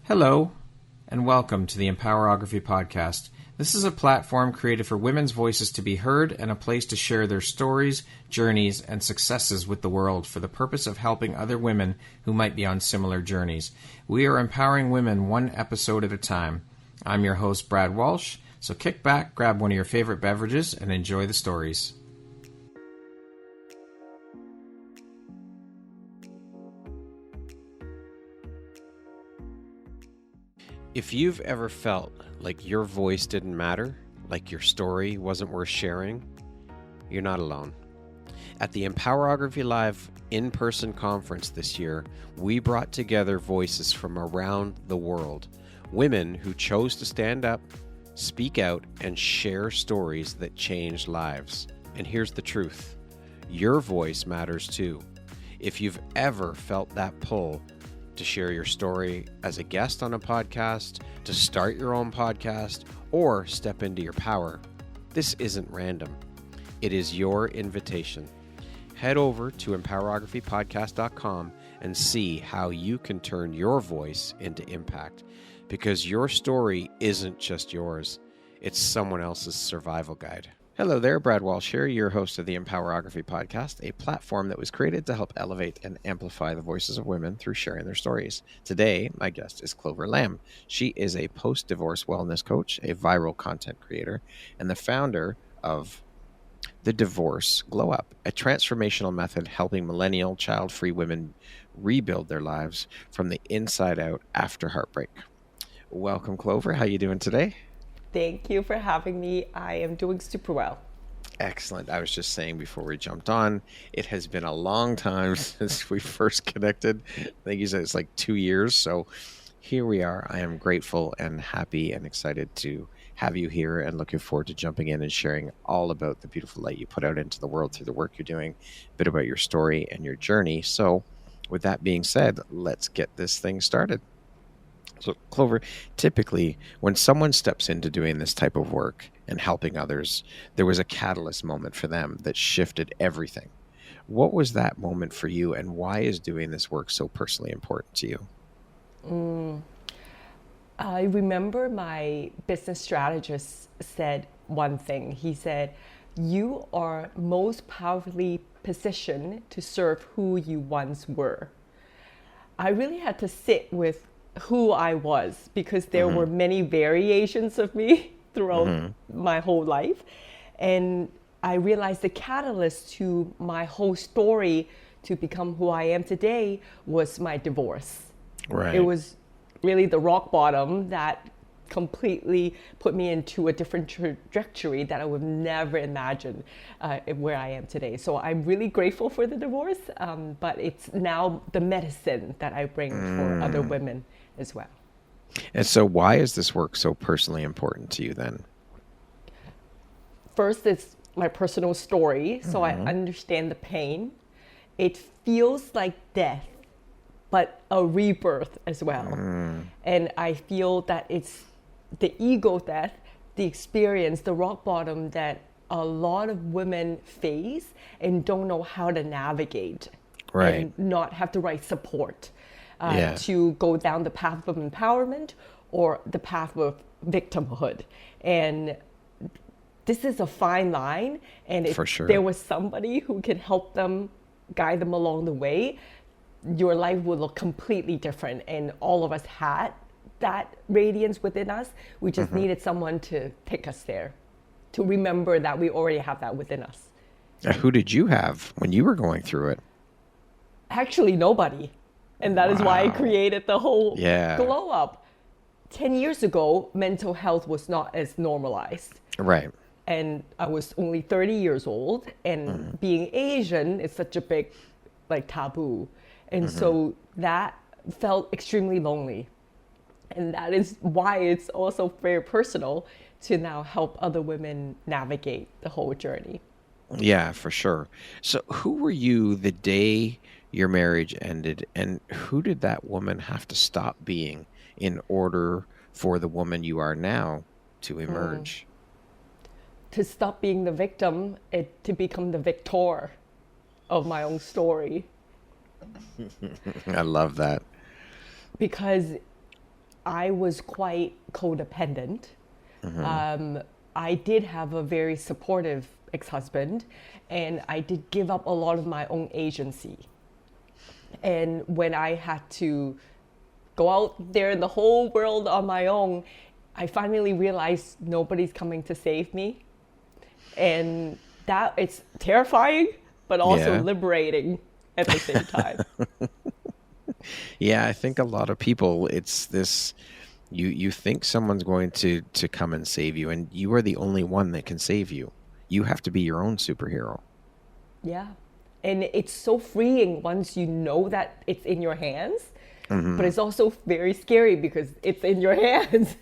Hello, and welcome to the Empowerography podcast. This is a platform created for women's voices to be heard and a place to share their stories, journeys, and successes with the world for the purpose of helping other women who might be on similar journeys. We are empowering women one episode at a time. I'm your host, Brad Walsh, so kick back, grab one of your favorite beverages, and enjoy the stories. If you've ever felt like your voice didn't matter, like your story wasn't worth sharing, you're not alone. At the Empowerography Live in-person conference this year, we brought together voices from around the world, women who chose to stand up, speak out, and share stories that changed lives. And here's the truth. Your voice matters too. If you've ever felt that pull to share your story as a guest on a podcast, to start your own podcast, or step into your power, this isn't random. It is your invitation. Head over to empowerographypodcast.com and see how you can turn your voice into impact, because your story isn't just yours. It's someone else's survival guide. Hello there, Brad Walsh here, your host of the Empowerography podcast, a platform that was created to help elevate and amplify the voices of women through sharing their stories. Today, my guest is Clover Lam. She is a post-divorce wellness coach, a viral content creator, and the founder of the Divorce Glow Up, a transformational method helping millennial, child-free women rebuild their lives from the inside out after heartbreak. Welcome, Clover. How you doing today? Thank you for having me. I am doing super well. Excellent. I was just saying before we jumped on, it has been a long time since we first connected. I think you said it's like 2 years. So here we are. I am grateful and happy and excited to have you here and looking forward to jumping in and sharing all about the beautiful light you put out into the world through the work you're doing, a bit about your story and your journey. So with that being said, let's get this thing started. So, Clover, typically when someone steps into doing this type of work and helping others, there was a catalyst moment for them that shifted everything. What was that moment for you, and why is doing this work so personally important to you? I remember my business strategist said one thing. He said, "You are most powerfully positioned to serve who you once were." I really had to sit with who I was, because there were many variations of me throughout my whole life. And I realized the catalyst to my whole story to become who I am today was my divorce. Right. It was really the rock bottom that completely put me into a different trajectory that I would never imagine where I am today. So I'm really grateful for the divorce, but it's now the medicine that I bring for other women as well. And so why is this work so personally important to you then? First, it's my personal story, so I understand the pain. It feels like death, but a rebirth as well. And I feel that it's the ego death, the experience, the rock bottom that a lot of women face and don't know how to navigate. Right. And not have the right support to go down the path of empowerment or the path of victimhood. And this is a fine line. And if there was somebody who can help them, guide them along the way, your life will look completely different. And all of us had that radiance within us. We just needed someone to take us there, to remember that we already have that within us. Who did you have when you were going through it? Actually, nobody. And that is why I created the whole Glow Up. 10 years ago, mental health was not as normalized. Right. And I was only 30 years old, and being Asian is such a big taboo. And so that felt extremely lonely. And that is why it's also very personal to now help other women navigate the whole journey. Yeah, for sure. So who were you the day your marriage ended, and who did that woman have to stop being in order for the woman you are now to emerge? To stop being the victim, to become the victor of my own story. I love that. Because I was quite codependent. I did have a very supportive ex-husband, and I did give up a lot of my own agency. And when I had to go out there in the whole world on my own, I finally realized nobody's coming to save me. And that it's terrifying, but also liberating at the same time. Yeah, I think a lot of people, it's this, you think someone's going to come and save you, and you are the only one that can save you. You have to be your own superhero. Yeah. And it's so freeing once you know that it's in your hands, but it's also very scary because it's in your hands.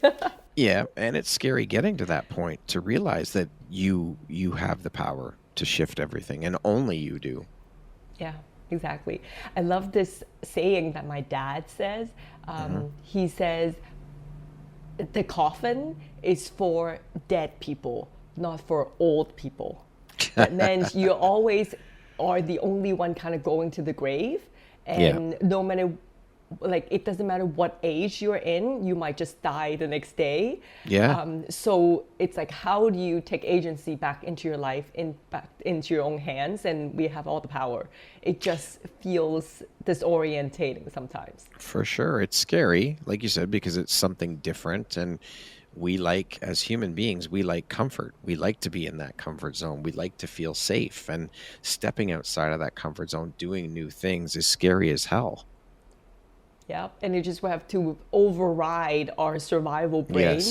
Yeah, and it's scary getting to that point to realize that you have the power to shift everything, and only you do. Yeah, exactly. I love this saying that my dad says. He says, the coffin is for dead people, not for old people. That meant you always are the only one kind of going to the grave. And no matter, like, it doesn't matter what age you're in, you might just die the next day. So it's like, how do you take agency back into your life, back into your own hands? And we have all the power. It just feels disorientating sometimes. For sure. It's scary, like you said, because it's something different. And we like, as human beings, we like comfort. We like to be in that comfort zone. We like to feel safe. And stepping outside of that comfort zone, doing new things is scary as hell. Yeah, and you just have to override our survival brain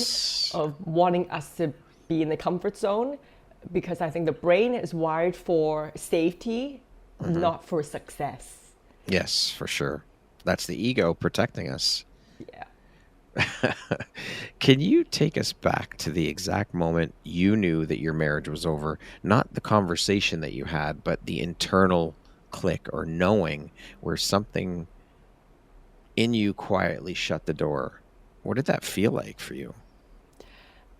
of wanting us to be in the comfort zone, because I think the brain is wired for safety, not for success. Yes, for sure. That's the ego protecting us. Yeah. Can you take us back to the exact moment you knew that your marriage was over? Not the conversation that you had, but the internal click or knowing where something in you quietly shut the door. What did that feel like for you?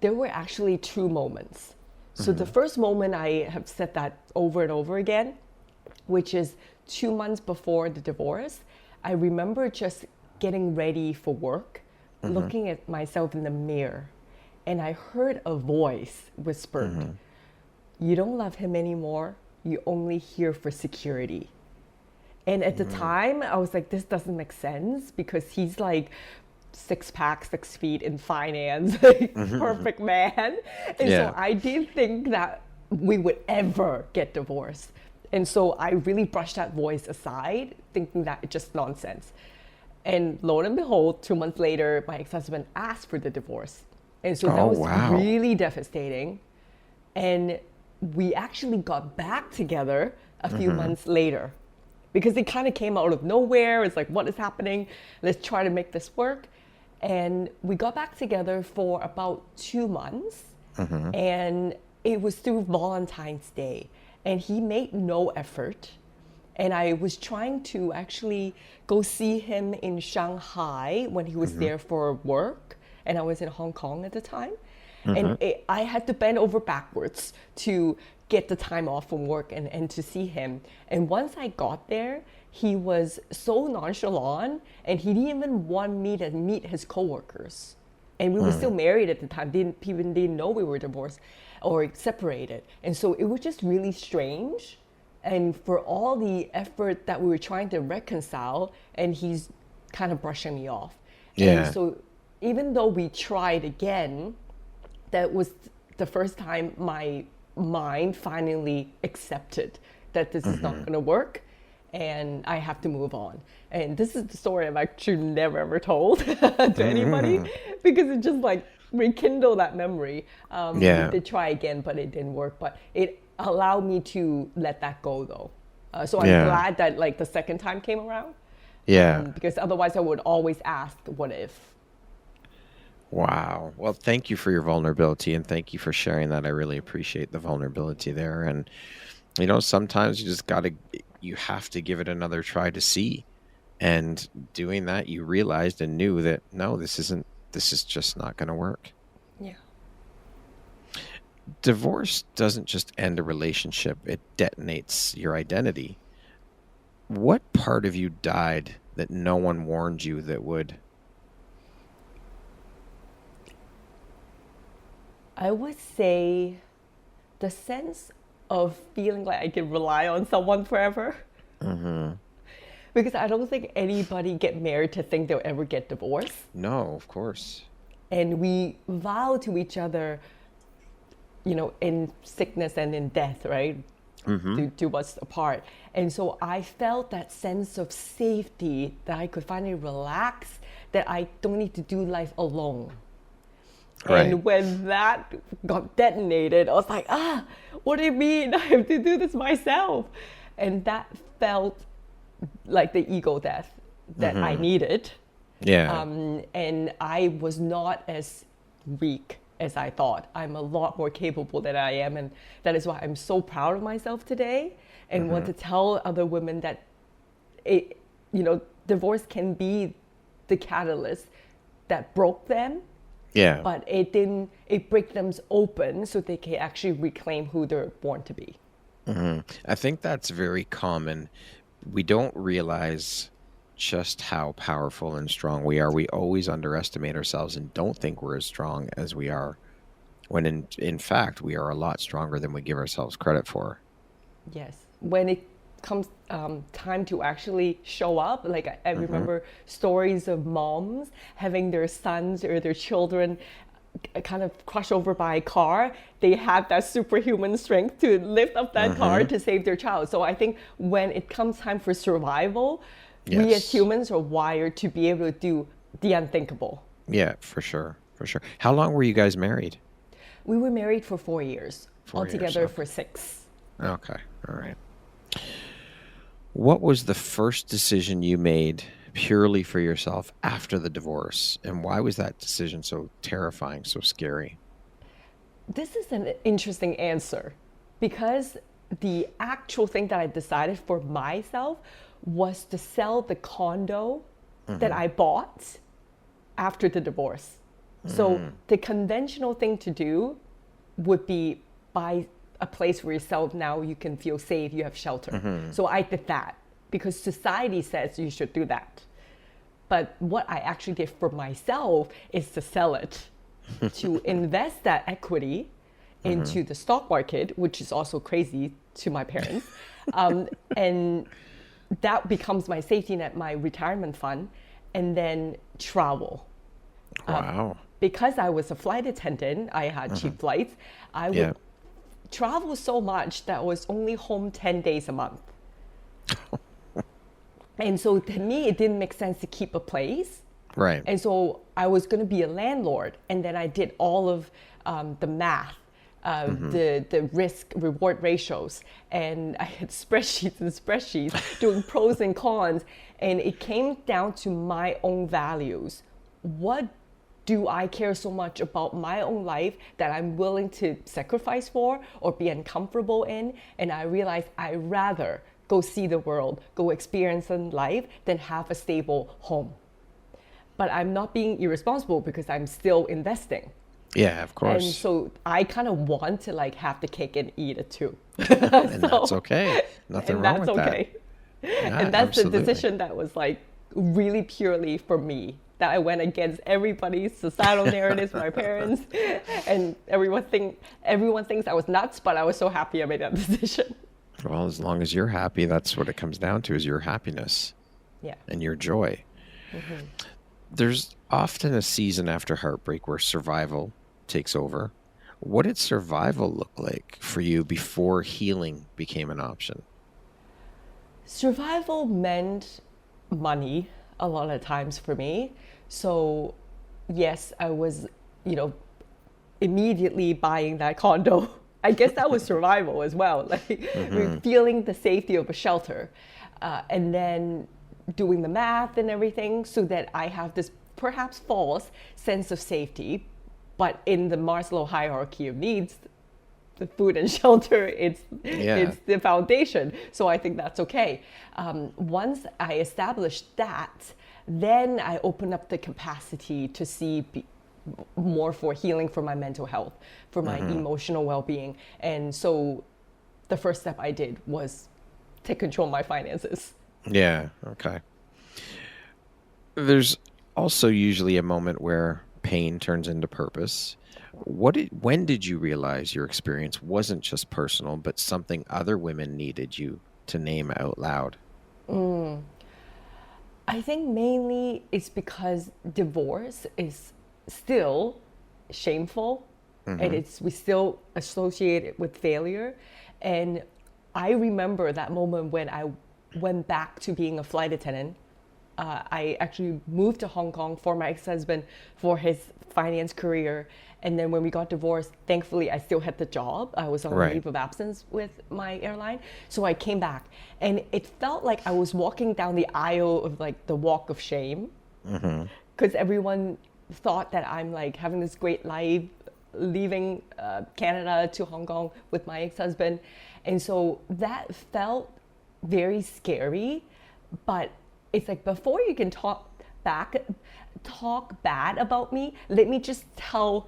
There were actually two moments. So the first moment, I have said that over and over again, which is 2 months before the divorce. I remember just getting ready for work, looking at myself in the mirror, and I heard a voice whispered, "You don't love him anymore. You only here for security." And at the time, I was like, this doesn't make sense, because he's like 6-pack, 6 feet in finance, perfect man. And so I didn't think that we would ever get divorced. And so I really brushed that voice aside, thinking that it's just nonsense. And lo and behold, 2 months later, my ex-husband asked for the divorce. And so that was really devastating. And we actually got back together a few months later, because it kind of came out of nowhere. It's like, what is happening? Let's try to make this work. And we got back together for about 2 months. And it was through Valentine's Day. And he made no effort. And I was trying to actually go see him in Shanghai when he was there for work. And I was in Hong Kong at the time. And I had to bend over backwards to get the time off from work and to see him. And once I got there, he was so nonchalant, and he didn't even want me to meet his coworkers. And we were still married at the time, even didn't know we were divorced or separated. And so it was just really strange. And for all the effort that we were trying to reconcile, and he's kind of brushing me off. Yeah. And so even though we tried again, that was the first time my mind finally accepted that this is not going to work, and I have to move on. And this is the story I've actually never ever told to anybody, because it just like rekindled that memory. We did try again, but it didn't work. But it allowed me to let that go, though. So I'm glad that like the second time came around. Because otherwise I would always ask, what if? Wow. Well, thank you for your vulnerability, and thank you for sharing that. I really appreciate the vulnerability there. And, you know, sometimes you have to give it another try to see. And doing that, you realized and knew that, no, this is just not going to work. Yeah. Divorce doesn't just end a relationship. It detonates your identity. What part of you died that no one warned you that would? I would say the sense of feeling like I can rely on someone forever. Because I don't think anybody get married to think they'll ever get divorced. No, of course. And we vow to each other, in sickness and in death, right? To do us apart. And so I felt that sense of safety, that I could finally relax, that I don't need to do life alone. Right. And when that got detonated, I was like, what do you mean? I have to do this myself. And that felt like the ego death that I needed. Yeah. And I was not as weak as I thought. I'm a lot more capable than I am. And that is why I'm so proud of myself today and want to tell other women that divorce can be the catalyst that broke them. Yeah. But it breaks them open so they can actually reclaim who they're born to be. I think that's very common. We don't realize just how powerful and strong we are. We always underestimate ourselves and don't think we're as strong as we are, when in fact, we are a lot stronger than we give ourselves credit for. Yes. When it comes time to actually show up, like I remember stories of moms having their sons or their children kind of crushed over by a car. They have that superhuman strength to lift up that car to save their child. So I think when it comes time for survival, we as humans are wired to be able to do the unthinkable. Yeah, for sure. For sure. How long were you guys married? We were married for 4 years, 4 years, altogether okay. for 6. Okay. All right. What was the first decision you made purely for yourself after the divorce? And why was that decision so terrifying, so scary? This is an interesting answer, because the actual thing that I decided for myself was to sell the condo that I bought after the divorce. So the conventional thing to do would be buy a place where you sell now, you can feel safe, you have shelter. So I did that because society says you should do that. But what I actually did for myself is to sell it, to invest that equity into the stock market, which is also crazy to my parents. And that becomes my safety net, my retirement fund, and then travel. Wow. Because I was a flight attendant, I had cheap flights. I would travel so much that I was only home 10 days a month. And so to me, it didn't make sense to keep a place. Right. And so I was going to be a landlord. And then I did all of the math, the risk reward ratios. And I had spreadsheets and spreadsheets doing pros and cons. And it came down to my own values. What do I care so much about my own life that I'm willing to sacrifice for or be uncomfortable in? And I realized I'd rather go see the world, go experience in life than have a stable home. But I'm not being irresponsible because I'm still investing. Yeah, of course. And so I kind of want to have the cake and eat it too. And that's okay. Nothing wrong with that. Yeah, And that's absolutely. the decision that was really purely for me. That I went against everybody's societal narratives, my parents, and everyone thinks I was nuts, but I was so happy I made that decision. Well, as long as you're happy, that's what it comes down to, is your happiness. Yeah. And your joy. There's often a season after heartbreak where survival takes over. What did survival look like for you before healing became an option? Survival meant money a lot of times for me. So yes, I was, immediately buying that condo. I guess that was survival as well, feeling the safety of a shelter, and then doing the math and everything so that I have this perhaps false sense of safety. But in the Maslow hierarchy of needs, the food and shelter, it's the foundation. So I think that's okay. Once I established that, then I opened up the capacity to see more for healing for my mental health, for my emotional well-being. And so the first step I did was take control of my finances. Yeah, okay. There's also usually a moment where pain turns into purpose. When did you realize your experience wasn't just personal, but something other women needed you to name out loud? I think mainly it's because divorce is still shameful, and we still associate it with failure. And I remember that moment when I went back to being a flight attendant. I actually moved to Hong Kong for my ex-husband for his finance career. And then when we got divorced, thankfully, I still had the job. I was on Right. leave of absence with my airline. So I came back. And it felt like I was walking down the aisle of like the walk of shame. Because everyone thought that I'm like having this great life, leaving Canada to Hong Kong with my ex-husband. And so that felt very scary. But it's like, before you can talk bad about me, let me just tell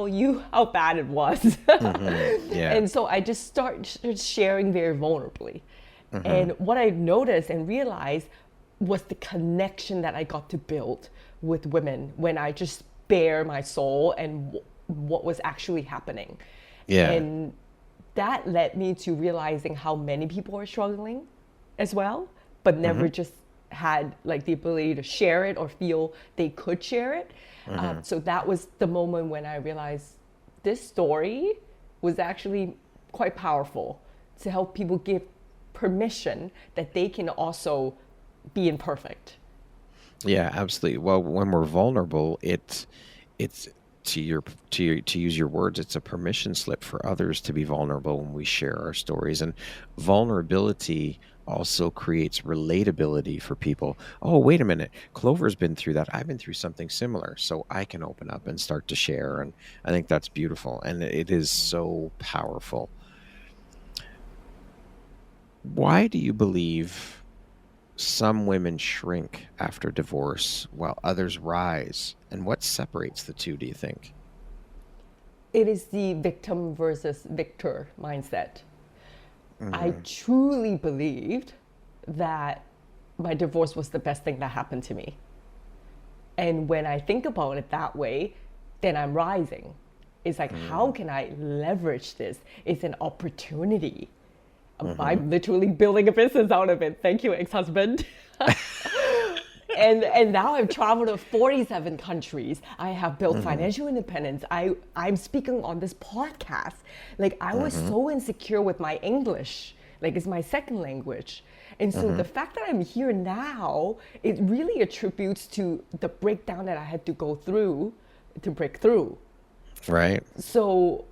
you how bad it was. Yeah. And so I just started sharing very vulnerably. And what I noticed and realized was the connection that I got to build with women when I just bare my soul and what was actually happening. Yeah. And that led me to realizing how many people are struggling as well, but never just had like the ability to share it or feel they could share it. So that was the moment when I realized this story was actually quite powerful to help people give permission that they can also be imperfect. Yeah, absolutely. Well, when we're vulnerable, it's to use your words, it's a permission slip for others to be vulnerable when we share our stories. And vulnerability also creates relatability for people. Oh, wait a minute. Clover's been through that. I've been through something similar, so I can open up and start to share. And I think that's beautiful. And it is so powerful. Why do you believe some women shrink after divorce while others rise? And what separates the two, do you think? It is the victim versus victor mindset. I truly believed that my divorce was the best thing that happened to me. And when I think about it that way, then I'm rising. It's like, how can I leverage this? It's an opportunity. I'm literally building a business out of it. Thank you, ex-husband. And now I've traveled to 47 countries. I have built financial independence. I'm speaking on this podcast. Like, I was so insecure with my English. Like, it's my second language. And so the fact that I'm here now, it really attributes to the breakdown that I had to go through to break through. Right. So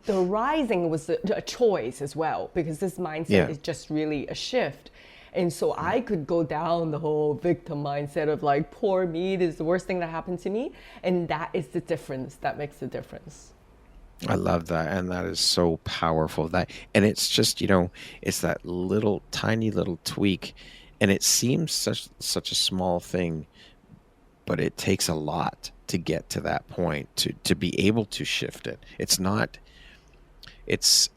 the rising was a choice as well, because this mindset is just really a shift. And so I could go down the whole victim mindset of like, poor me, this is the worst thing that happened to me. And that is the difference. That makes the difference. I love that. And that is so powerful. And it's just, it's that little, tiny little tweak. And it seems such a small thing, but it takes a lot to get to that point, to be able to shift it. It's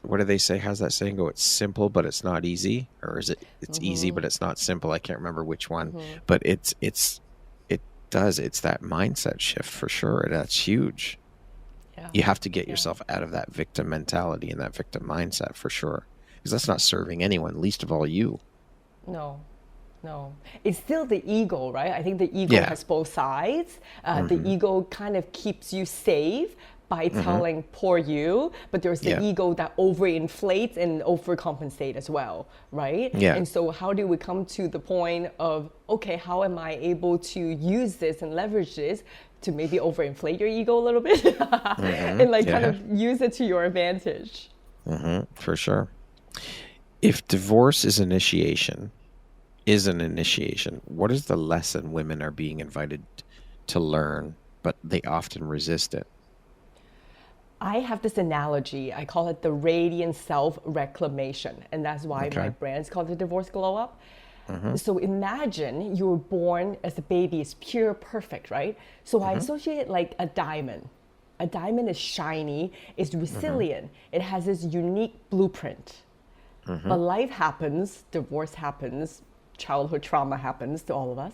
what do they say? How's that saying go? It's simple, but it's not easy. Or is it's easy, but it's not simple. I can't remember which one, but it's that mindset shift for sure. And that's huge. Yeah. You have to get yourself out of that victim mentality and that victim mindset for sure. Because that's not serving anyone, least of all you. No. It's still the ego, right? I think the ego has both sides. The ego kind of keeps you safe by telling poor you, but there's the ego that overinflates and overcompensate as well, right? Yeah. And so how do we come to the point of, okay, how am I able to use this and leverage this to maybe overinflate your ego a little bit and like kind of use it to your advantage? For sure. If divorce is an initiation, what is the lesson women are being invited to learn, but they often resist it? I have this analogy. I call it the radiant self-reclamation. And that's why my brand's called the Divorce Glow Up. So imagine you were born as a baby. It's pure, perfect, right? So I associate like a diamond. A diamond is shiny, it's resilient. It has this unique blueprint. But life happens, divorce happens, childhood trauma happens to all of us.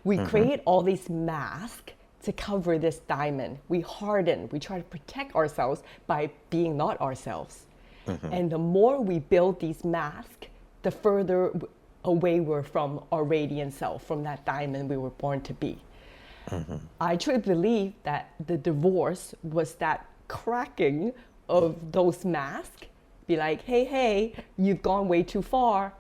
We create all these masks to cover this diamond. We harden, we try to protect ourselves by being not ourselves. And the more we build these masks, the further away we're from our radiant self, from that diamond we were born to be. I truly believe that the divorce was that cracking of those masks. Be like, hey, you've gone way too far.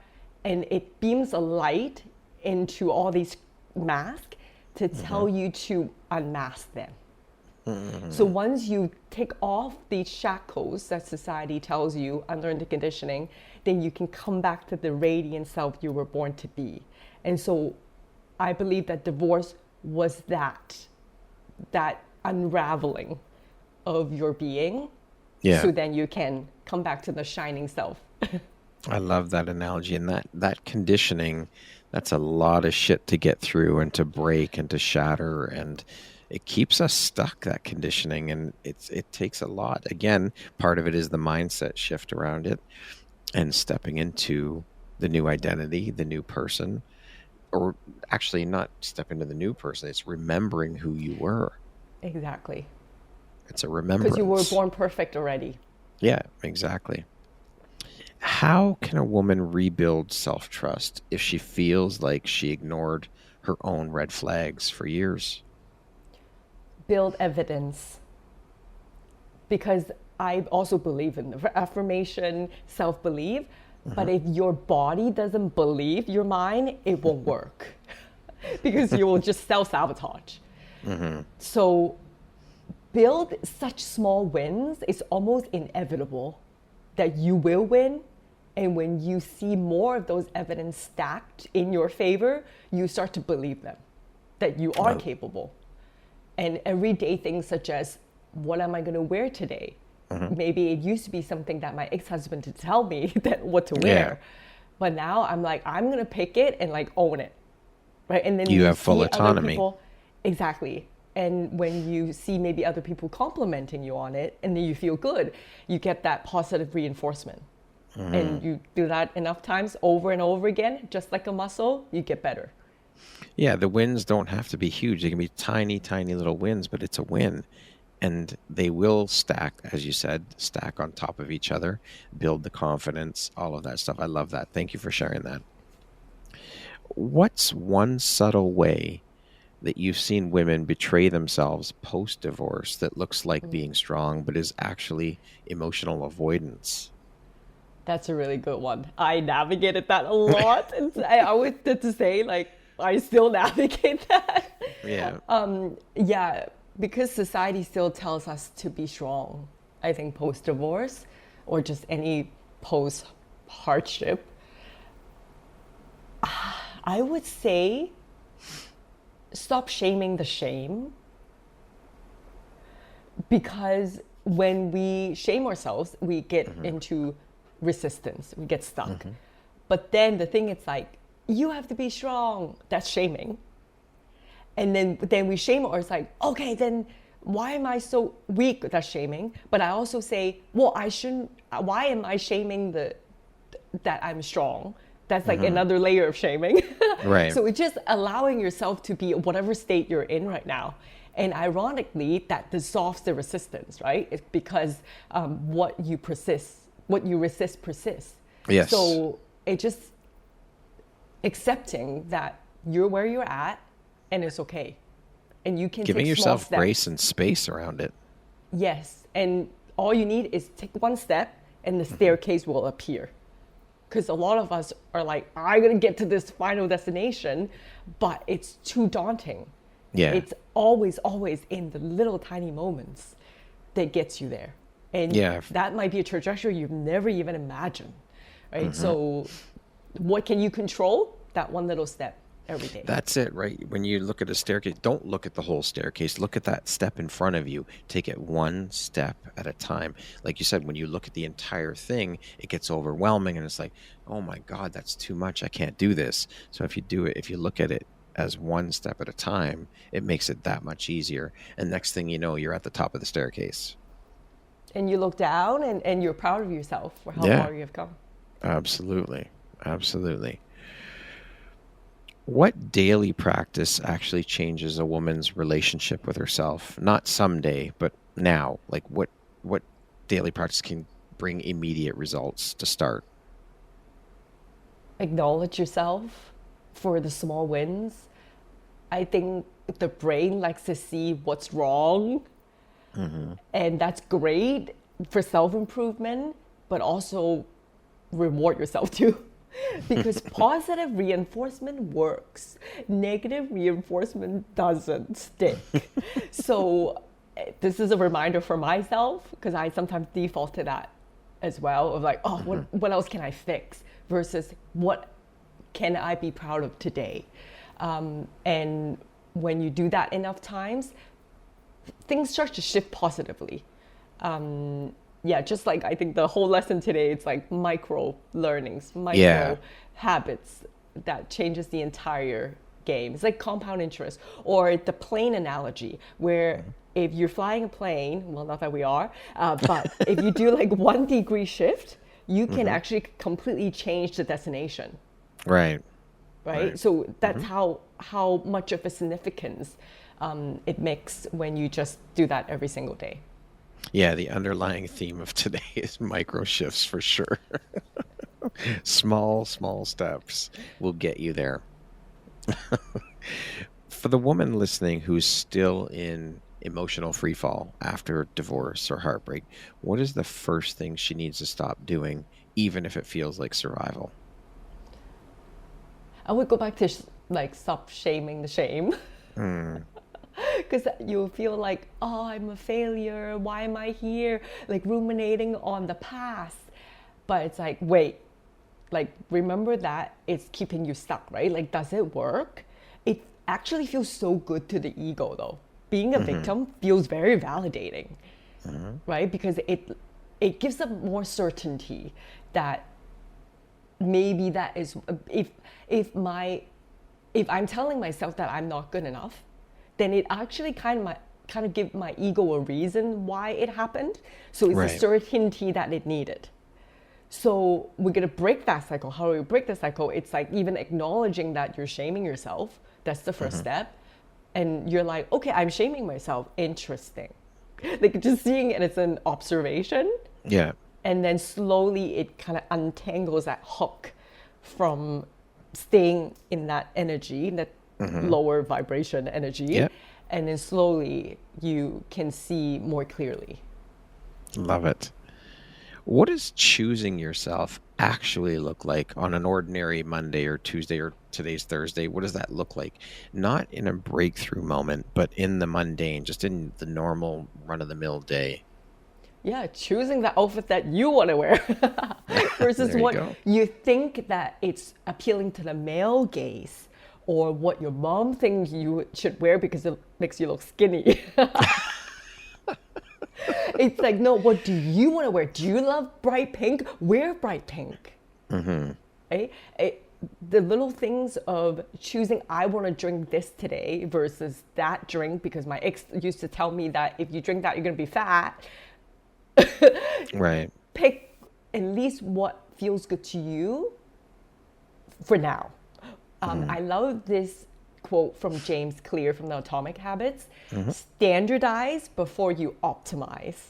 And it beams a light into all these masks to tell you to unmask them. So once you take off these shackles that society tells you, unlearn the conditioning, then you can come back to the radiant self you were born to be. And so I believe that divorce was that unraveling of your being. Yeah. So then you can come back to the shining self. I love that analogy. And that conditioning, that's a lot of shit to get through and to break and to shatter. And it keeps us stuck, that conditioning. And it takes a lot. Again, part of it is the mindset shift around it and stepping into the new identity, the new person. Or actually not step into the new person. It's remembering who you were. Exactly. It's a remembrance. Because you were born perfect already. Yeah, exactly. How can a woman rebuild self-trust if she feels like she ignored her own red flags for years? Build evidence. Because I also believe in the affirmation, self-belief. But if your body doesn't believe your mind, it won't work. Because you will just self-sabotage. So build such small wins. It's almost inevitable that you will win. And when you see more of those evidence stacked in your favor, you start to believe them, that you are capable. And everyday things such as, what am I going to wear today? Maybe it used to be something that my ex-husband to tell me that what to wear. But now I'm like, I'm going to pick it and like own it. Right. And then you have full see autonomy. Other people, exactly. And when you see maybe other people complimenting you on it and then you feel good, you get that positive reinforcement. And you do that enough times over and over again, just like a muscle, you get better. Yeah, the wins don't have to be huge. They can be tiny, tiny little wins, but it's a win. And they will stack, as you said, stack on top of each other, build the confidence, all of that stuff. I love that. Thank you for sharing that. What's one subtle way that you've seen women betray themselves post-divorce that looks like being strong, but is actually emotional avoidance? That's a really good one. I navigated that a lot. And I always did to say, like, I still navigate that. Yeah. Yeah, because society still tells us to be strong. I think post-divorce or just any post-hardship, I would say stop shaming the shame. Because when we shame ourselves, we get into resistance, we get stuck. But then the thing is like, you have to be strong. That's shaming. And then we shame ourselves like, okay, then why am I so weak? That's shaming. But I also say, well, I shouldn't, why am I shaming that I'm strong? That's like another layer of shaming. Right. So it's just allowing yourself to be whatever state you're in right now. And ironically, that dissolves the resistance, right? It's because what you resist persists. Yes. So it just accepting that you're where you're at and it's okay. And you can Giving take yourself small steps. grace and space around it. Yes. And all you need is take one step and the staircase will appear. Because a lot of us are like, I'm going to get to this final destination, but it's too daunting. Yeah. It's always in the little tiny moments that gets you there. And that might be a trajectory you've never even imagined, right? So what can you control? That one little step every day. That's it, right? When you look at a staircase, don't look at the whole staircase. Look at that step in front of you. Take it one step at a time. Like you said, when you look at the entire thing, it gets overwhelming and it's like, oh my God, that's too much. I can't do this. So if you look at it as one step at a time, it makes it that much easier. And next thing you know, you're at the top of the staircase. And you look down and you're proud of yourself for how far you have come. Absolutely. Absolutely. What daily practice actually changes a woman's relationship with herself? Not someday, but now. Like what daily practice can bring immediate results to start? Acknowledge yourself for the small wins. I think the brain likes to see what's wrong, and that's great for self improvement, but also reward yourself too. Because positive reinforcement works, negative reinforcement doesn't stick. So, this is a reminder for myself because I sometimes default to that as well of like, oh, what else can I fix versus what can I be proud of today? And when you do that enough times, things start to shift positively. Yeah, just like I think the whole lesson today, it's like micro learnings, micro habits that changes the entire game. It's like compound interest or the plane analogy where if you're flying a plane, well, not that we are, but if you do like 1 degree shift, you can actually completely change the destination. Right. Right? So that's how much of a significance it makes when you just do that every single day. Yeah, the underlying theme of today is micro shifts for sure. Small, small steps will get you there. For the woman listening who's still in emotional free fall after divorce or heartbreak, what is the first thing she needs to stop doing, even if it feels like survival? I would go back to like stop shaming the shame. Because you feel like, oh, I'm a failure. Why am I here? Like ruminating on the past. But it's like, wait, like remember that it's keeping you stuck, right? Like, does it work? It actually feels so good to the ego, though. Being a victim feels very validating, right? Because it gives them more certainty that maybe that is if I'm telling myself that I'm not good enough, then it actually kind of give my ego a reason why it happened. So it's a certainty that it needed. So we're gonna break that cycle. How do we break the cycle? It's like even acknowledging that you're shaming yourself. That's the first step. And you're like, okay, I'm shaming myself. Interesting. Like just seeing it as an observation. Yeah. And then slowly it kind of untangles that hook from staying in that energy, that lower vibration energy. Yeah. And then slowly you can see more clearly. Love it. What does choosing yourself actually look like on an ordinary Monday or Tuesday or today's Thursday? What does that look like? Not in a breakthrough moment, but in the mundane, just in the normal run-of-the-mill day. Yeah, choosing the outfit that you want to wear versus There you what go. you think that it's appealing to the male gaze or what your mom thinks you should wear because it makes you look skinny. It's like, no, what do you want to wear? Do you love bright pink? Wear bright pink. Right? The little things of choosing, I want to drink this today versus that drink because my ex used to tell me that if you drink that, you're going to be fat. Right. Pick at least what feels good to you for now. I love this quote from James Clear from the Atomic Habits. Standardize before you optimize.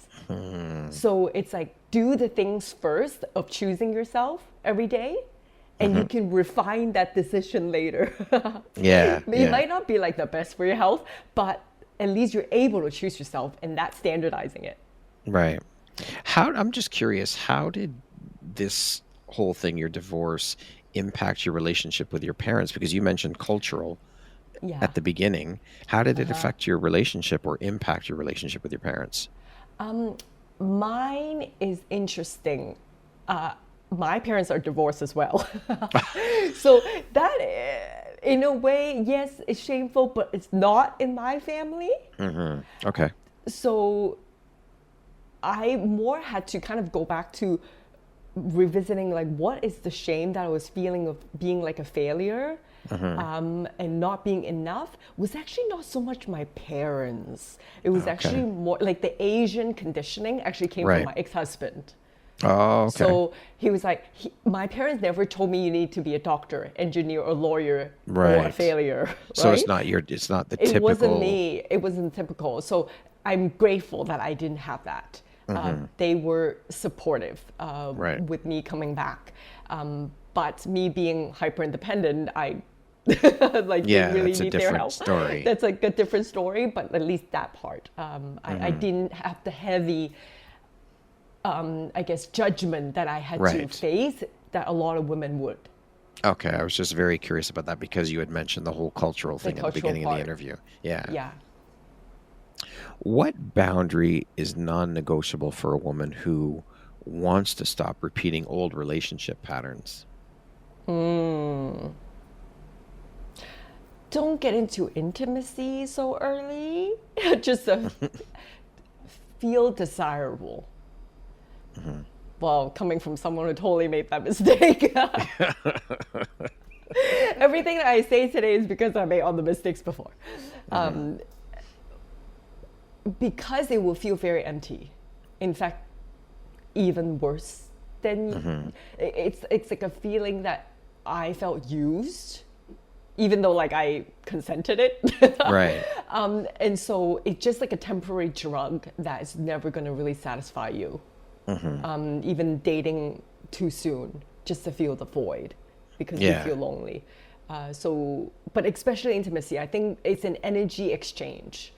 So it's like do the things first of choosing yourself every day and you can refine that decision later. Yeah. It might not be like the best for your health, but at least you're able to choose yourself and that's standardizing it. Right. I'm just curious, how did this whole thing, your divorce, impact your relationship with your parents? Because you mentioned cultural at the beginning. How did it affect your relationship or impact your relationship with your parents? Mine is interesting. My parents are divorced as well. So that, in a way, yes, it's shameful, but it's not in my family. Okay. So I more had to kind of go back to revisiting like what is the shame that I was feeling of being like a failure and not being enough was actually not so much my parents. It was actually more like the Asian conditioning actually came from my ex-husband. Oh, okay. So he was like, my parents never told me you need to be a doctor, engineer, or lawyer, or a Right. failure, So right? it's not the It wasn't typical. me. It wasn't typical. So I'm grateful that I didn't have that. They were supportive Right. with me coming back. But me being hyper independent, I like Yeah, didn't really that's a need their different help. story. That's like a different story, but at least that part. I didn't have the heavy, I guess, judgment that I had to Right. face that a lot of women would. Okay, I was just very curious about that because you had mentioned the whole cultural thing at the cultural beginning of the part. interview. Yeah. Yeah. What boundary is non-negotiable for a woman who wants to stop repeating old relationship patterns? Don't get into intimacy so early. Just feel desirable. Well, coming from someone who totally made that mistake. Everything that I say today is because I made all the mistakes before. Because it will feel very empty. In fact, even worse than it's like a feeling that I felt used, even though like I consented it. Right. And so it's just like a temporary drug that is never going to really satisfy you. Even dating too soon just to fill the void because you Yeah. feel lonely. But especially intimacy, I think it's an energy exchange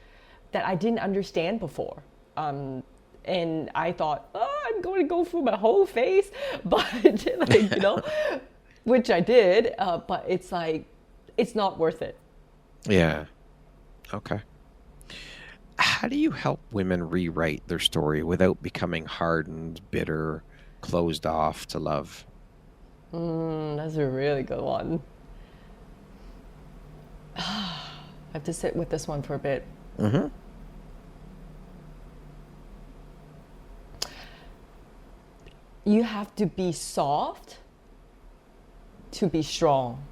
that I didn't understand before. And I thought, oh, I'm going to go through my whole face, but like, which I did, but it's like, it's not worth it. Yeah. Okay. How do you help women rewrite their story without becoming hardened, bitter, closed off to love? That's a really good one. I have to sit with this one for a bit. You have to be soft to be strong.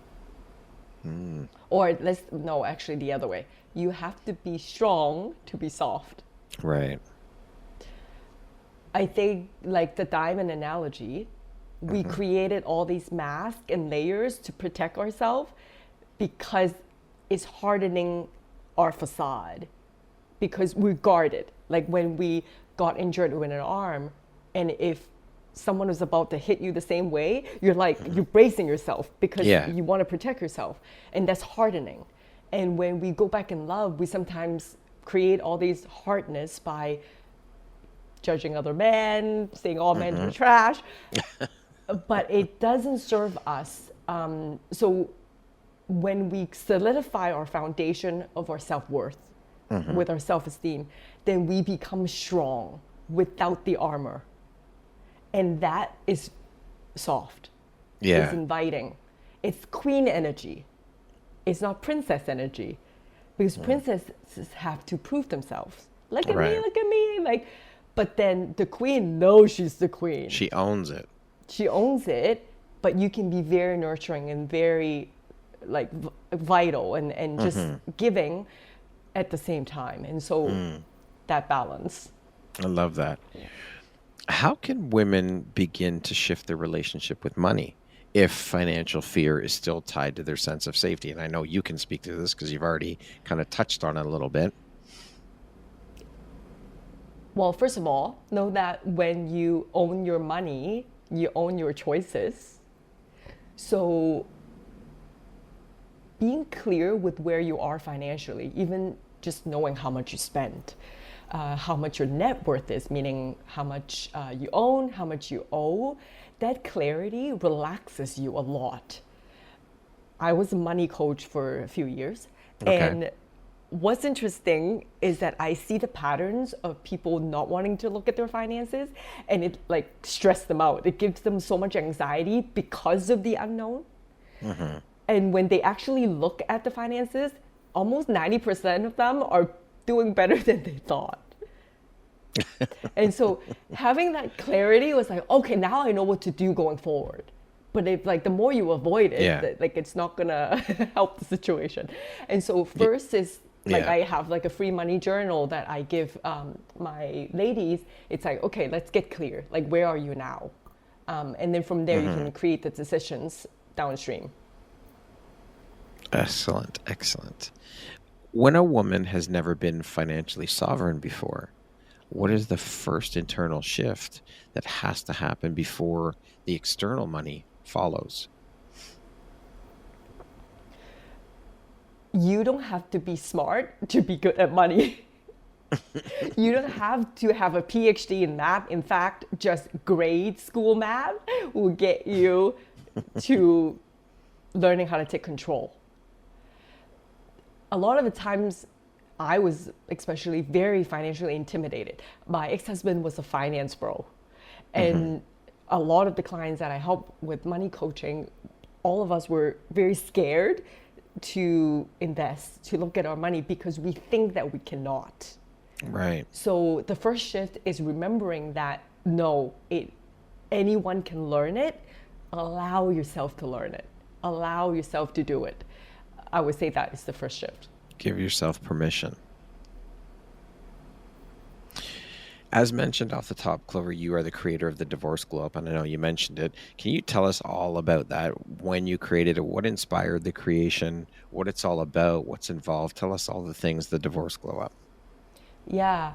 Or actually the other way. You have to be strong to be soft. Right. I think like the diamond analogy, we created all these masks and layers to protect ourselves because it's hardening our facade. Because we're guarded. Like when we got injured with an arm, and if someone was about to hit you the same way, you're like, you're bracing yourself because you want to protect yourself. And that's hardening. And when we go back in love, we sometimes create all these hardness by judging other men, saying all men are trash. But it doesn't serve us. So when we solidify our foundation of our self-worth with our self-esteem, then we become strong without the armor. And that is soft. Yeah. It's inviting. It's queen energy. It's not princess energy. Because princesses have to prove themselves. Look at me, look at me. Like, but then the queen knows she's the queen. She owns it. She owns it, but you can be very nurturing and very like vital and just giving at the same time. And so that balance. I love that. How can women begin to shift their relationship with money if financial fear is still tied to their sense of safety? And I know you can speak to this because you've already kind of touched on it a little bit. Well, first of all, know that when you own your money, you own your choices. So being clear with where you are financially, even just knowing how much you spend, how much your net worth is, meaning how much you own, how much you owe, that clarity relaxes you a lot. I was a money coach for a few years. Okay. And what's interesting is that I see the patterns of people not wanting to look at their finances, and it like stressed them out. It gives them so much anxiety because of the unknown. And when they actually look at the finances, almost 90% of them are doing better than they thought. And so having that clarity was like, okay, now I know what to do going forward. But if like the more you avoid it, like it's not gonna help the situation. And so first is Like Yeah. I have like a free money journal that I give my ladies. It's like, okay, let's get clear. Like, where are you now? And then from there, you can create the decisions downstream. Excellent. Excellent. When a woman has never been financially sovereign before, what is the first internal shift that has to happen before the external money follows? You don't have to be smart to be good at money. You don't have to have a PhD in math. In fact, just grade school math will get you to learning how to take control. A lot of the times, I was especially very financially intimidated. My ex-husband was a finance bro. And a lot of the clients that I help with money coaching, all of us were very scared to invest, to look at our money because we think that we cannot. Right. So the first shift is remembering that no, anyone can learn it. Allow yourself to learn it. Allow yourself to do it. I would say that is the first shift. Give yourself permission. As mentioned off the top, Clover, you are the creator of the Divorce Glow Up, and I know you mentioned it. Can you tell us all about that, when you created it, what inspired the creation, what it's all about, what's involved? Tell us all the things, the Divorce Glow Up. Yeah,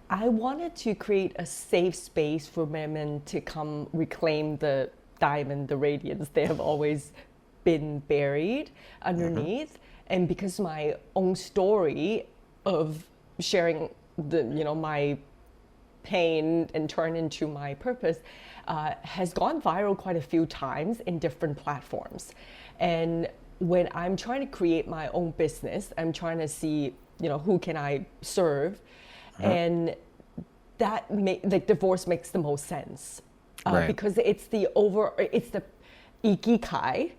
I wanted to create a safe space for women to come reclaim the diamond, the radiance they have always been buried underneath. And because my own story of sharing my pain and turn into my purpose has gone viral quite a few times in different platforms. And when I'm trying to create my own business, I'm trying to see, who can I serve? And that divorce makes the most sense Right. because it's the ikigai,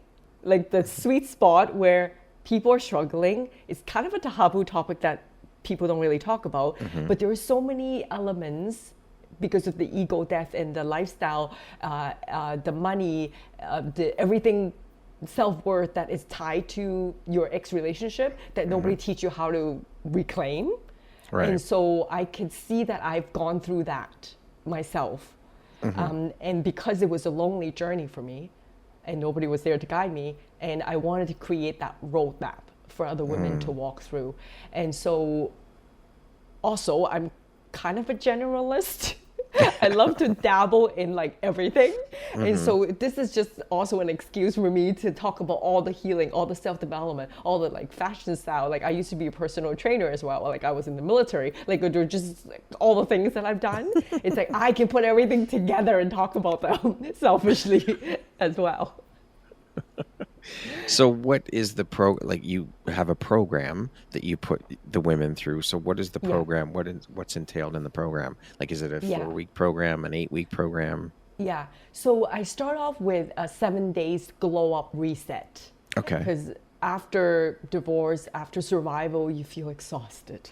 like the sweet spot where people are struggling. It's kind of a taboo topic that people don't really talk about, but there are so many elements because of the ego death and the lifestyle, the money, everything, self-worth that is tied to your ex relationship that nobody teach you how to reclaim. Right. And so I could see that I've gone through that myself. And because it was a lonely journey for me and nobody was there to guide me, and I wanted to create that roadmap for other women to walk through. And so also I'm kind of a generalist. I love to dabble in like everything. And so this is just also an excuse for me to talk about all the healing, all the self-development, all the like fashion style. Like I used to be a personal trainer as well. Like I was in the military. Like they're just like, all the things that I've done. It's like I can put everything together and talk about them selfishly as well. So what is the like you have a program that you put the women through. So what is the program? What's entailed in the program? Like, is it a 4-week program, an 8-week program? Yeah. So I start off with a 7 days glow up reset. Okay. Because after divorce, after survival, you feel exhausted.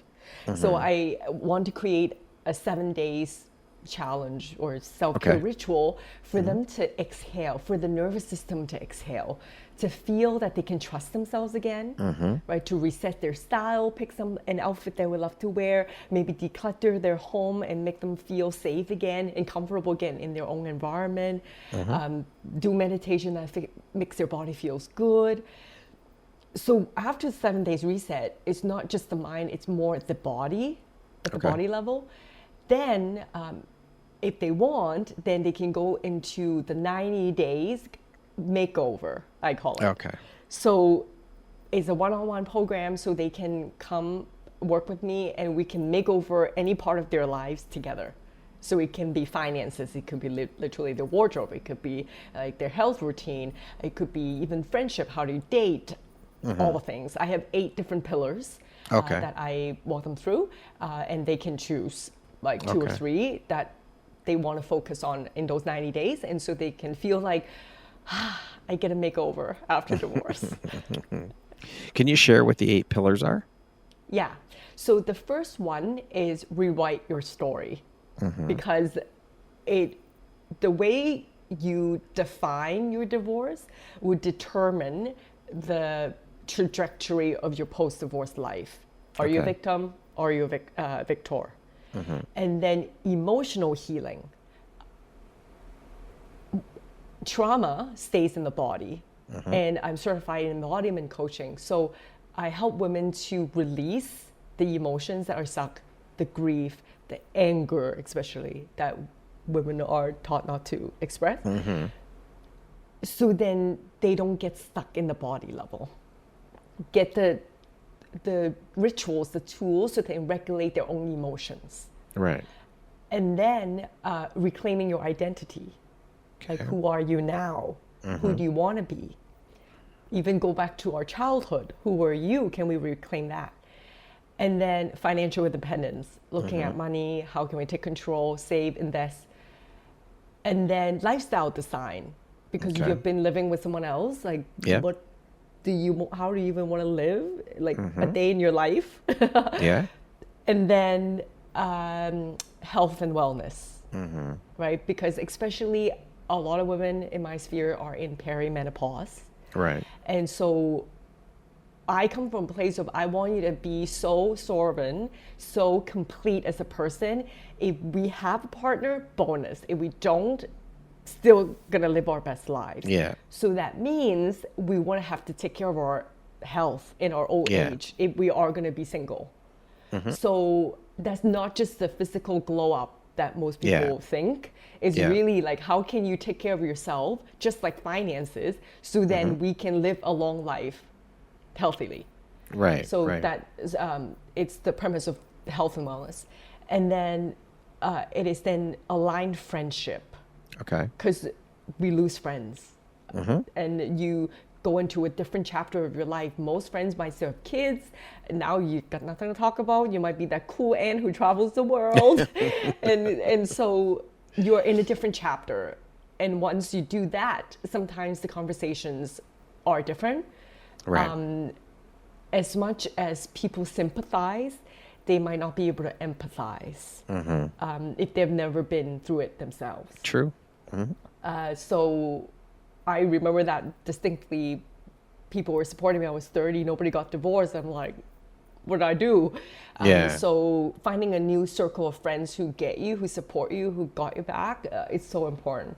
So I want to create a 7 days challenge or self-care ritual for them to exhale, for the nervous system to exhale, to feel that they can trust themselves again, right? To reset their style, pick an outfit they would love to wear, maybe declutter their home and make them feel safe again and comfortable again in their own environment. Do meditation that makes their body feels good. So after 7 days reset, it's not just the mind, it's more the body, at the body level. Then, if they want, then they can go into the 90 days makeover, I call it. Okay. So it's a one-on-one program, so they can come work with me and we can make over any part of their lives together. So it can be finances, it could be literally their wardrobe, it could be like their health routine, it could be even friendship, how do you date, all the things. I have 8 different pillars that I walk them through, and they can choose like 2 or 3 that they want to focus on in those 90 days. And so they can feel like, I get a makeover after divorce. Can you share what the 8 pillars are? Yeah. So the first one is rewrite your story, because the way you define your divorce would determine the trajectory of your post-divorce life. Are you a Okay. victim? Or are you a victor? And then emotional healing. Trauma stays in the body, and I'm certified in embodiment coaching. So I help women to release the emotions that are stuck, the grief, the anger, especially that women are taught not to express. So then they don't get stuck in the body level. Get the rituals, the tools, so they can regulate their own emotions. Right. And then reclaiming your identity. Like, Okay. who are you now? Who do you want to be? Even go back to our childhood. Who were you? Can we reclaim that? And then financial independence, looking at money, how can we take control, save, invest. And then lifestyle design, because Okay. you've been living with someone else. Like, Yeah. how do you even want to live? Like a day in your life? Yeah. And then health and wellness, right? Because especially a lot of women in my sphere are in perimenopause. Right. And so I come from a place of I want you to be so sovereign, so complete as a person. If we have a partner, bonus. If we don't, still gonna live our best lives. Yeah. So that means we want to have to take care of our health in our old Yeah. age if we are gonna be single. So that's not just the physical glow up that most people think. It's Yeah. really like, how can you take care of yourself, just like finances, so then we can live a long life healthily. Right. So right. that is, it's the premise of health and wellness. And then it is then aligned friendship, Okay. because we lose friends. And you go into a different chapter of your life. Most friends might still have kids, and now you got nothing to talk about. You might be that cool aunt who travels the world. and so you're in a different chapter. And once you do that, sometimes the conversations are different. Right. As much as people sympathize, they might not be able to empathize if they've never been through it themselves. True. So I remember that distinctly. People were supporting me. I was 30, nobody got divorced. I'm like, what did I do? Yeah. So finding a new circle of friends who get you, who support you, who got you back, is so important.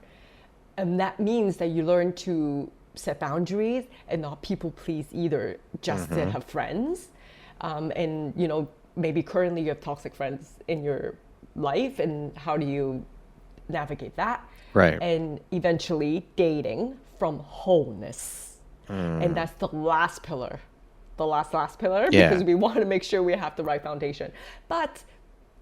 And that means that you learn to set boundaries and not people please either, just to have friends. And, you know, maybe currently you have toxic friends in your life, and how do you navigate that? Right. And eventually dating from wholeness. And that's the last pillar, the last pillar, Yeah. because we want to make sure we have the right foundation. But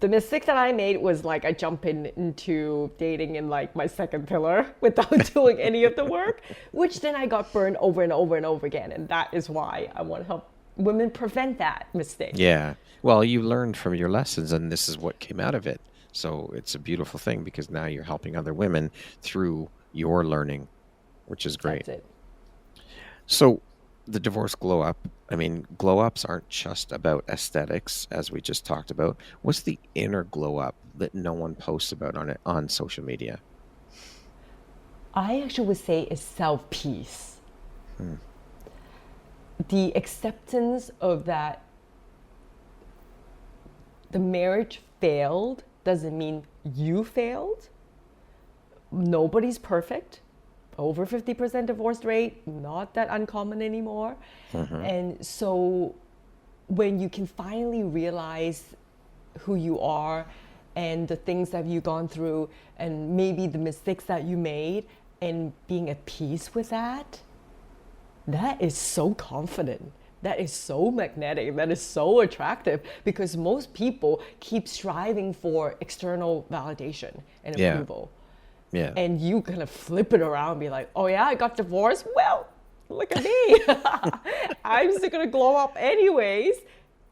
the mistake that I made was like I jumped into dating in like my second pillar without doing any of the work, which then I got burned over and over and over again. And that is why I want to help women prevent that mistake. Yeah. Well, you learned from your lessons, and this is what came out of it. So it's a beautiful thing, because now you're helping other women through your learning, which is great. That's it. So the divorce glow up, I mean, glow ups aren't just about aesthetics, as we just talked about. What's the inner glow up that no one posts about on social media? I actually would say is self-peace. The acceptance of that the marriage failed doesn't mean you failed. Nobody's perfect. Over 50% divorce rate, not that uncommon anymore. And so when you can finally realize who you are and the things that you've gone through and maybe the mistakes that you made, and being at peace with that, that is so confident. That is so magnetic. That is so attractive, because most people keep striving for external validation and Yeah. approval. Yeah. And you kind of flip it around and be like, oh yeah, I got divorced. Well, look at me. I'm still going to glow up anyways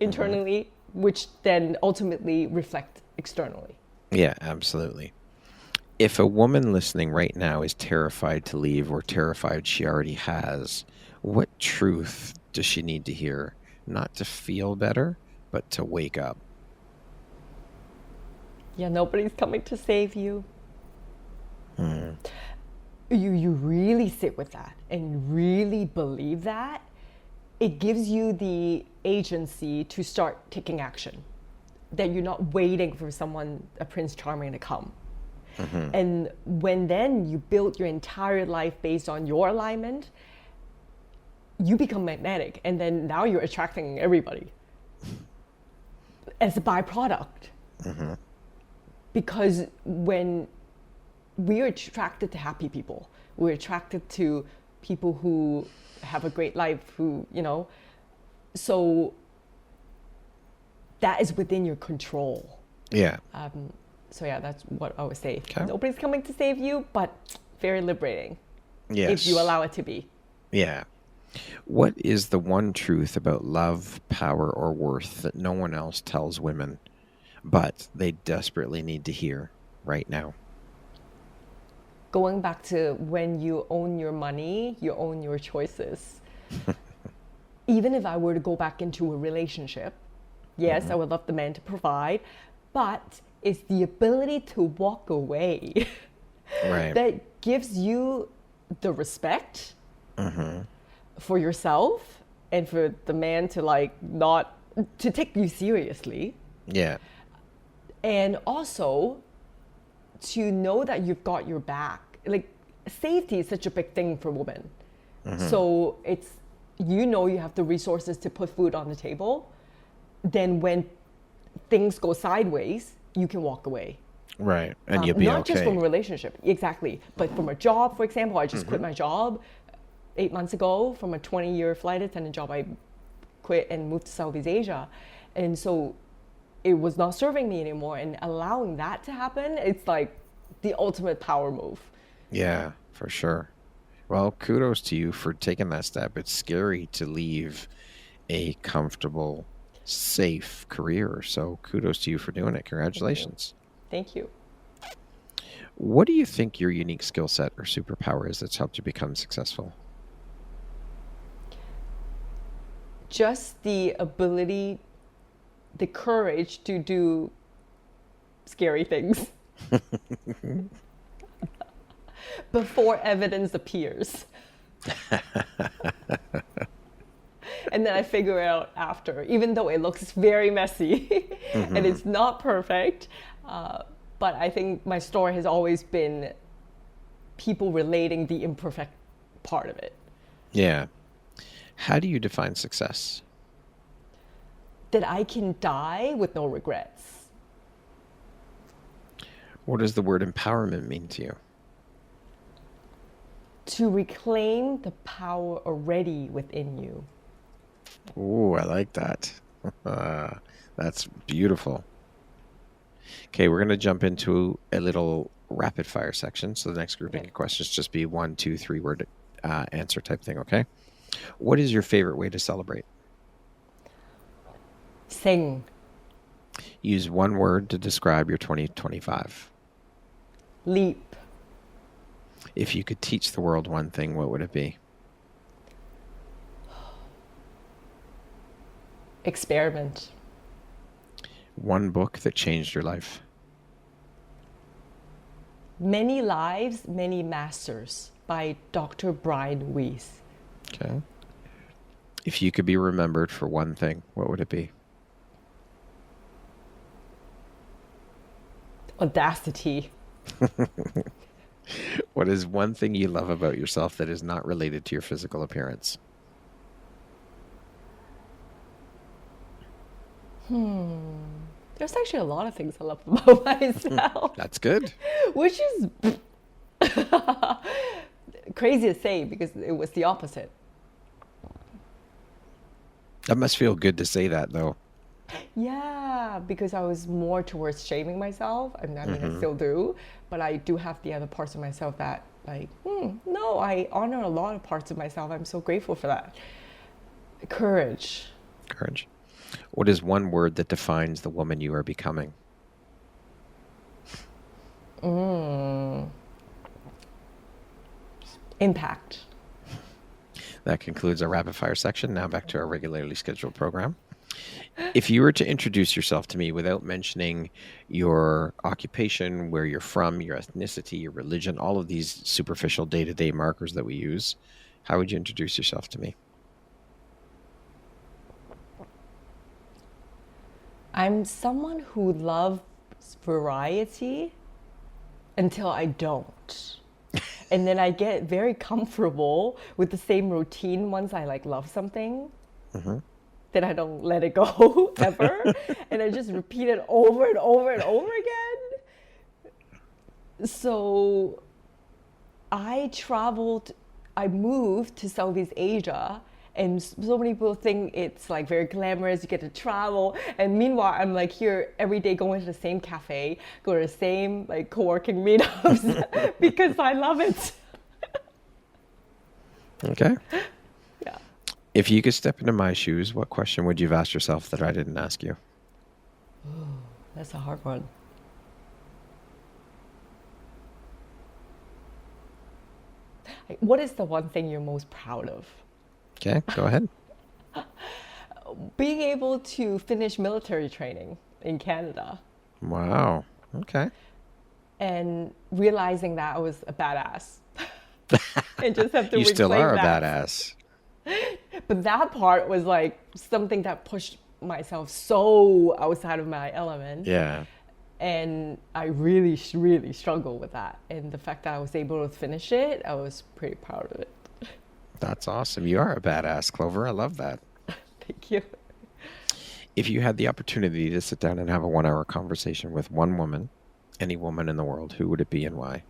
internally, which then ultimately reflect externally. Yeah, absolutely. If a woman listening right now is terrified to leave, or terrified she already has, what truth does she need to hear? Not to feel better, but to wake up. Yeah, nobody's coming to save you. You really sit with that and really believe that, it gives you the agency to start taking action. That you're not waiting for someone, a Prince Charming, to come. And when then you build your entire life based on your alignment, you become magnetic, and then now you're attracting everybody as a byproduct. Because when we're attracted to happy people, we're attracted to people who have a great life, who, so that is within your control. Yeah. So yeah, that's what I would say. Okay. Nobody's coming to save you, but very liberating. Yes. If you allow it to be. Yeah. What is the one truth about love, power, or worth that no one else tells women, but they desperately need to hear right now? Going back to when you own your money, you own your choices. Even if I were to go back into a relationship, yes, I would love the man to provide, but it's the ability to walk away Right. that gives you the respect for yourself and for the man to not to take you seriously. Yeah. And also to know that you've got your back. Like, safety is such a big thing for women. So it's, you have the resources to put food on the table. Then when things go sideways, you can walk away. Right. And you'll be not okay. just from a relationship, exactly. But from a job, for example, I just quit my job 8 months ago from a 20-year flight attendant job. I quit and moved to Southeast Asia. And so it was not serving me anymore. And allowing that to happen, it's like the ultimate power move. Yeah, for sure. Well, kudos to you for taking that step. It's scary to leave a comfortable, safe career. So kudos to you for doing it. Congratulations. Thank you. What do you think your unique skill set or superpower is that's helped you become successful? Just the ability, the courage to do scary things before evidence appears. And then I figure it out after, even though it looks very messy and it's not perfect. But I think my story has always been people relating the imperfect part of it. Yeah. How do you define success? That I can die with no regrets. What does the word empowerment mean to you? To reclaim the power already within you. Ooh, I like that. That's beautiful. Okay, we're going to jump into a little rapid fire section. So the next grouping of questions just be 1, 2, 3 word answer type thing, okay? What is your favorite way to celebrate? Sing. Use one word to describe your 2025. Leap. If you could teach the world one thing, what would it be? Experiment. One book that changed your life. Many Lives, Many Masters by Dr. Brian Weiss. Okay. If you could be remembered for one thing, what would it be? Audacity. What is one thing you love about yourself that is not related to your physical appearance? There's actually a lot of things I love about myself. That's good. Which is crazy to say because it was the opposite. That must feel good to say that, though. Yeah, because I was more towards shaming myself. I mean, I still do, but I do have the other parts of myself that, no, I honor a lot of parts of myself. I'm so grateful for that. Courage. Courage. What is one word that defines the woman you are becoming? Impact. That concludes our rapid fire section. Now back to our regularly scheduled program. If you were to introduce yourself to me without mentioning your occupation, where you're from, your ethnicity, your religion, all of these superficial day-to-day markers that we use, how would you introduce yourself to me? I'm someone who loves variety until I don't. And then I get very comfortable with the same routine once I like love something. Then I don't let it go ever. And I just repeat it over and over and over again. So I moved to Southeast Asia, and so many people think it's like very glamorous, you get to travel. And meanwhile, I'm like here every day going to the same cafe, go to the same like co-working meetups because I love it. Okay. Yeah. If you could step into my shoes, what question would you have asked yourself that I didn't ask you? That's a hard one. What is the one thing you're most proud of? Okay, go ahead. Being able to finish military training in Canada. Wow. Okay. And realizing that I was a badass. And just have to You still are a that. badass. But that part was like something that pushed myself so outside of my element. Yeah. And I really, really struggled with that. And the fact that I was able to finish it, I was pretty proud of it. That's awesome. You are a badass, Clover. I love that. Thank you. If you had the opportunity to sit down and have a 1-hour conversation with one woman, any woman in the world, who would it be and why?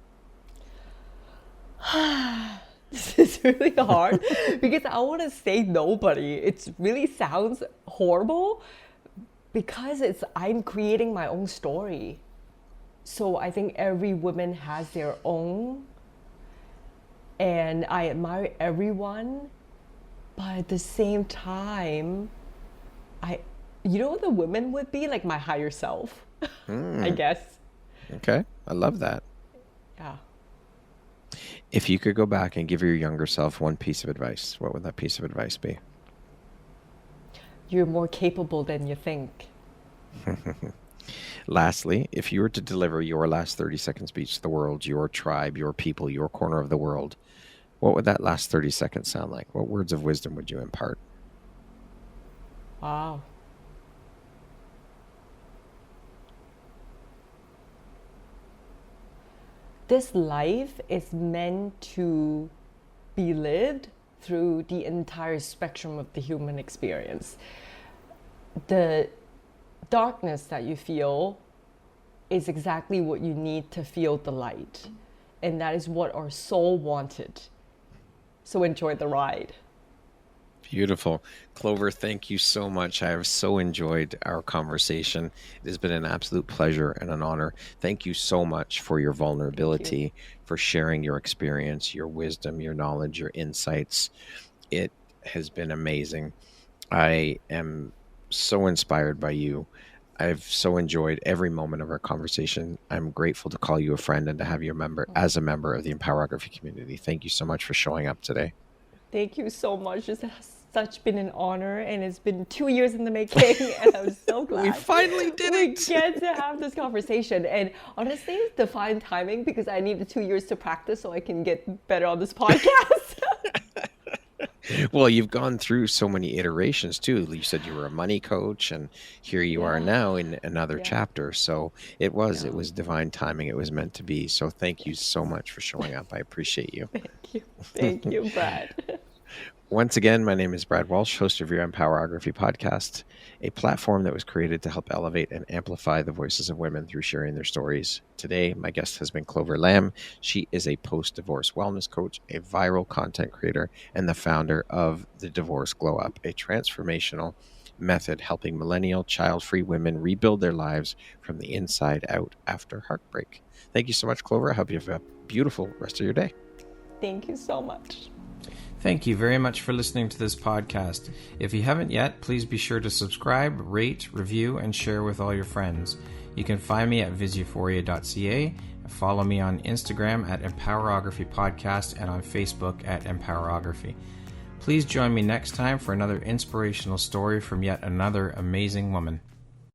This is really hard because I want to say nobody. It really sounds horrible because I'm creating my own story. So I think every woman has their own, and I admire everyone, but at the same time, you know what the women would be? Like my higher self, I guess. Okay. I love that. Yeah. If you could go back and give your younger self one piece of advice, what would that piece of advice be? You're more capable than you think. Lastly, if you were to deliver your last 30-second speech to the world, your tribe, your people, your corner of the world, what would that last 30 seconds sound like? What words of wisdom would you impart? Wow. This life is meant to be lived through the entire spectrum of the human experience. The darkness that you feel is exactly what you need to feel the light. And that is what our soul wanted. So enjoy the ride. Beautiful. Clover, thank you so much. I have so enjoyed our conversation. It has been an absolute pleasure and an honor. Thank you so much for your vulnerability, for sharing your experience, your wisdom, your knowledge, your insights. It has been amazing. I am so inspired by you. I've so enjoyed every moment of our conversation. I'm grateful to call you a friend and to have you as a member of the Empowerography community. Thank you so much for showing up today. Thank you so much. It's such been an honor, and it's been 2 years in the making, and I'm so glad we finally did we it. get to have this conversation. And honestly, it's divine timing because I needed 2 years to practice so I can get better on this podcast. Well, you've gone through so many iterations too. You said you were a money coach, and here you are now in another chapter. So it was divine timing. It was meant to be. So thank you so much for showing up. I appreciate you. Thank you, Brad. Once again, my name is Brad Walsh, host of your Empowerography podcast, a platform that was created to help elevate and amplify the voices of women through sharing their stories. Today, my guest has been Clover Lam. She is a post-divorce wellness coach, a viral content creator, and the founder of the Divorce Glow Up, a transformational method helping millennial, child-free women rebuild their lives from the inside out after heartbreak. Thank you so much, Clover. I hope you have a beautiful rest of your day. Thank you so much. Thank you very much for listening to this podcast. If you haven't yet, please be sure to subscribe, rate, review, and share with all your friends. You can find me at visuphoria.ca, follow me on Instagram at Empowerography Podcast, and on Facebook at Empowerography. Please join me next time for another inspirational story from yet another amazing woman.